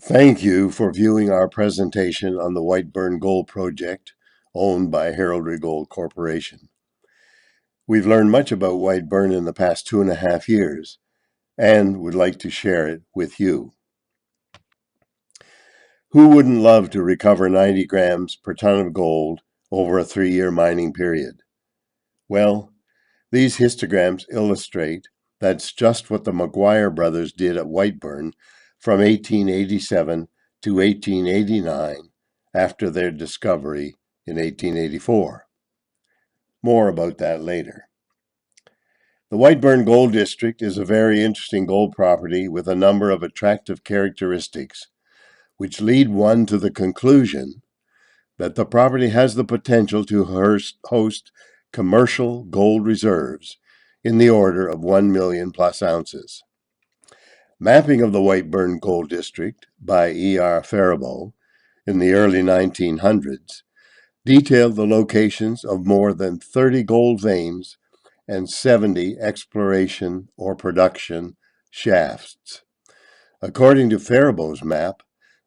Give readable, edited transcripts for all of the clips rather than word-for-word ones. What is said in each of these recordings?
Thank you for viewing our presentation on the Whiteburn Gold Project, owned by Heraldry Gold Corporation. We've learned much about Whiteburn in the past 2.5 years, and would like to share it with you. Who wouldn't love to recover 90 grams per ton of gold over a 3-year mining period? Well, these histograms illustrate that's just what the Maguire brothers did at Whiteburn from 1887 to 1889 after their discovery in 1884. More about that later. The Whiteburn Gold District is a very interesting gold property with a number of attractive characteristics, which lead one to the conclusion that the property has the potential to host commercial gold reserves in the order of 1 million plus ounces. Mapping of the Whiteburn Gold District by E.R. Faribault in the early 1900s detailed the locations of more than 30 gold veins and 70 exploration or production shafts. According to Faribault's map,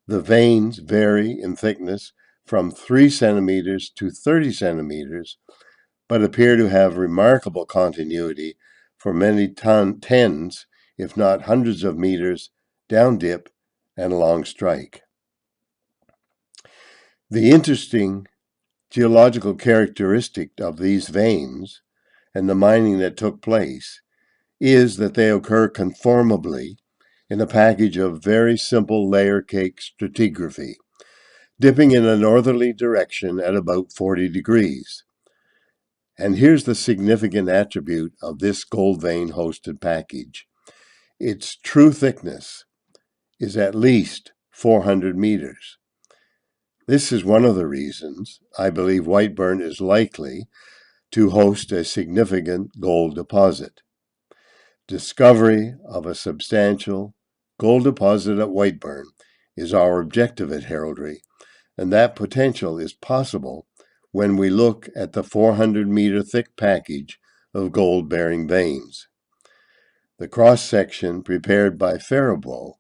the veins vary in thickness from 3 centimeters to 30 centimeters, but appear to have remarkable continuity for many tens, if not hundreds of meters down dip and along strike. The interesting geological characteristic of these veins and the mining that took place is that they occur conformably in a package of very simple layer cake stratigraphy, dipping in a northerly direction at about 40 degrees. And here's the significant attribute of this gold vein hosted package. Its true thickness is at least 400 meters. This is one of the reasons I believe Whiteburn is likely to host a significant gold deposit. Discovery of a substantial gold deposit at Whiteburn is our objective at Heraldry, and that potential is possible when we look at the 400-meter thick package of gold-bearing veins. The cross-section prepared by Faribault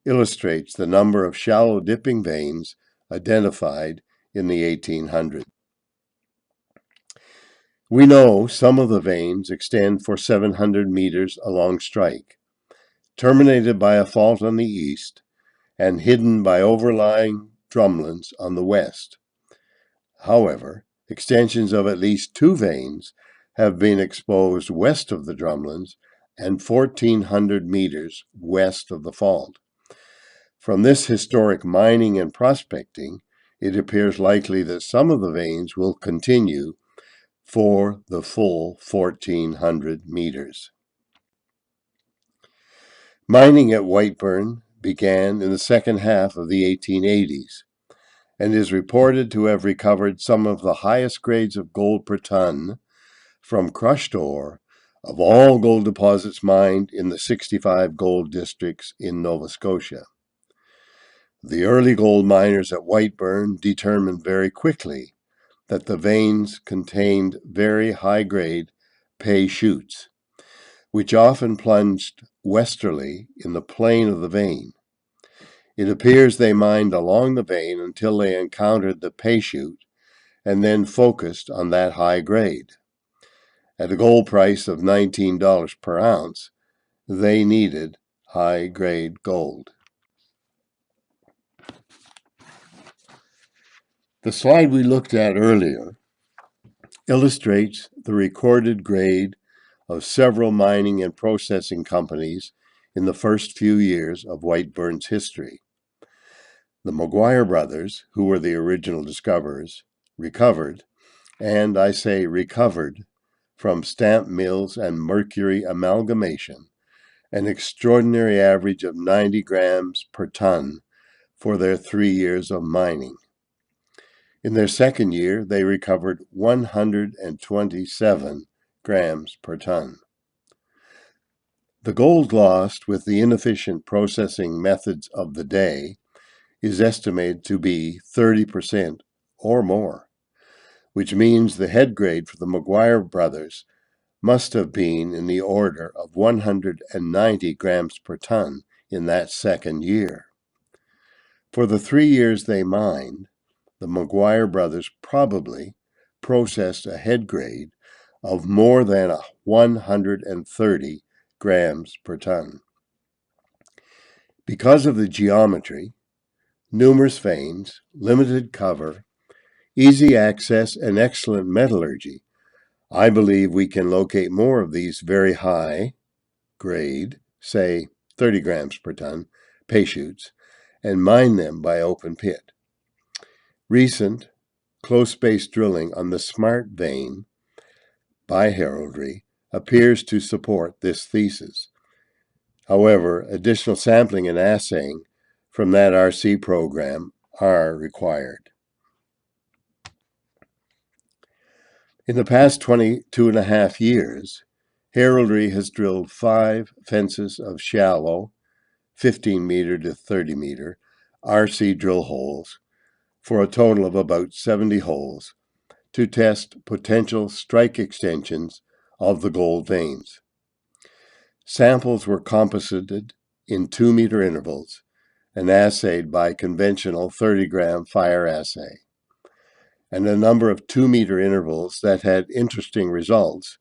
illustrates the number of shallow dipping veins identified in the 1800s. We know some of the veins extend for 700 meters along strike, terminated by a fault on the east and hidden by overlying drumlins on the west. However, extensions of at least 2 veins have been exposed west of the drumlins and 1,400 meters west of the fault. From this historic mining and prospecting, it appears likely that some of the veins will continue for the full 1,400 meters. Mining at Whiteburn began in the second half of the 1880s and is reported to have recovered some of the highest grades of gold per ton from crushed ore of all gold deposits mined in the 65 gold districts in Nova Scotia. The early gold miners at Whiteburn determined very quickly that the veins contained very high-grade pay shoots, which often plunged westerly in the plane of the vein. It appears they mined along the vein until they encountered the pay shoot and then focused on that high grade. At a gold price of $19 per ounce, they needed high-grade gold. The slide we looked at earlier illustrates the recorded grade of several mining and processing companies in the first few years of Whiteburn's history. The Maguire brothers, who were the original discoverers, recovered, and I say recovered, from stamp mills and mercury amalgamation, an extraordinary average of 90 grams per ton for their 3 years of mining. In their second year, they recovered 127 grams per ton. The gold lost with the inefficient processing methods of the day is estimated to be 30% or more, which means the head grade for the Maguire brothers must have been in the order of 190 grams per ton in that second year. For the 3 years they mined, the McGuire brothers probably processed a head grade of more than 130 grams per ton. Because of the geometry, numerous veins, limited cover, easy access, and excellent metallurgy, I believe we can locate more of these very high grade, say 30 grams per ton, pay shoots, and mine them by open pit. Recent close space drilling on the Smart vein by Heraldry appears to support this thesis. However, additional sampling and assaying from that RC program are required. In the past 22.5 years, Heraldry has drilled 5 fences of shallow, 15 meter to 30 meter, RC drill holes for a total of about 70 holes to test potential strike extensions of the gold veins. Samples were composited in 2-meter intervals and assayed by conventional 30-gram fire assay. And a number of 2-meter intervals that had interesting results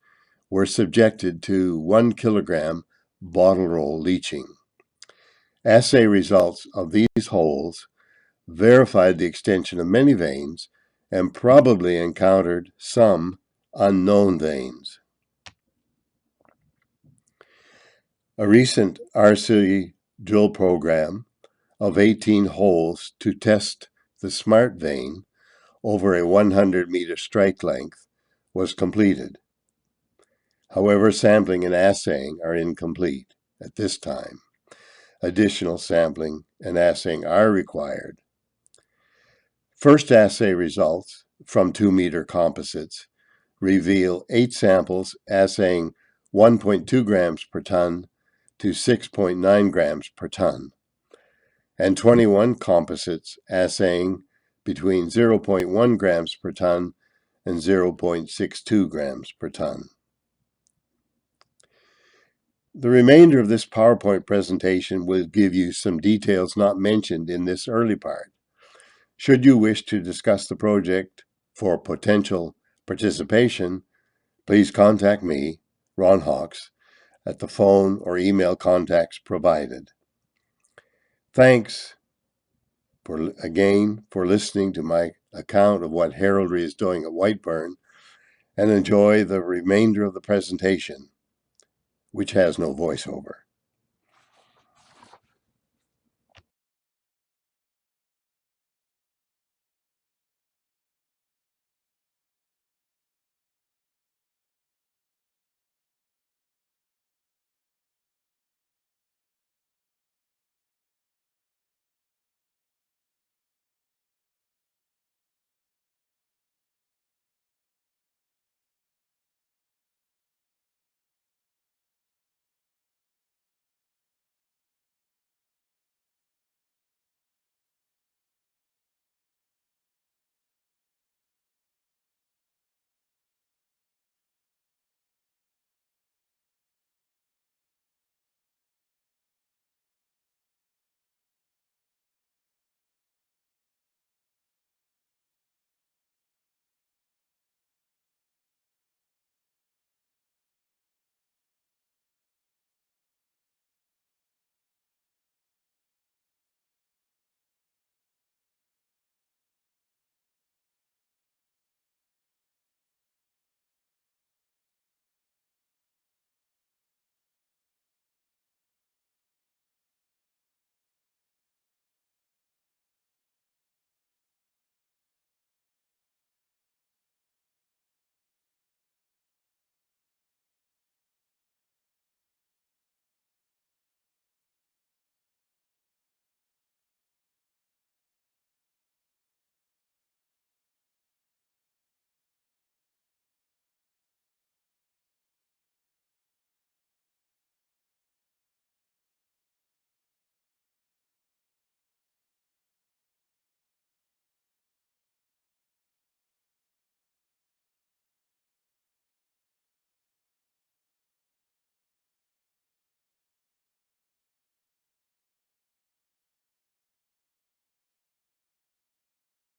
were subjected to 1 kilogram bottle roll leaching. Assay results of these holes verified the extension of many veins and probably encountered some unknown veins. A recent RC drill program of 18 holes to test the Smart vein over a 100-meter strike length was completed. However, sampling and assaying are incomplete at this time. Additional sampling and assaying are required. First assay results from 2-meter composites reveal 8 samples assaying 1.2 grams per ton to 6.9 grams per ton, and 21 composites assaying between 0.1 grams per ton and 0.62 grams per ton. The remainder of this PowerPoint presentation will give you some details not mentioned in this early part. Should you wish to discuss the project for potential participation, please contact me, Ron Hawks, at the phone or email contacts provided. Thanks again for listening to my account of what Heraldry is doing at Whiteburn, and enjoy the remainder of the presentation, which has no voiceover.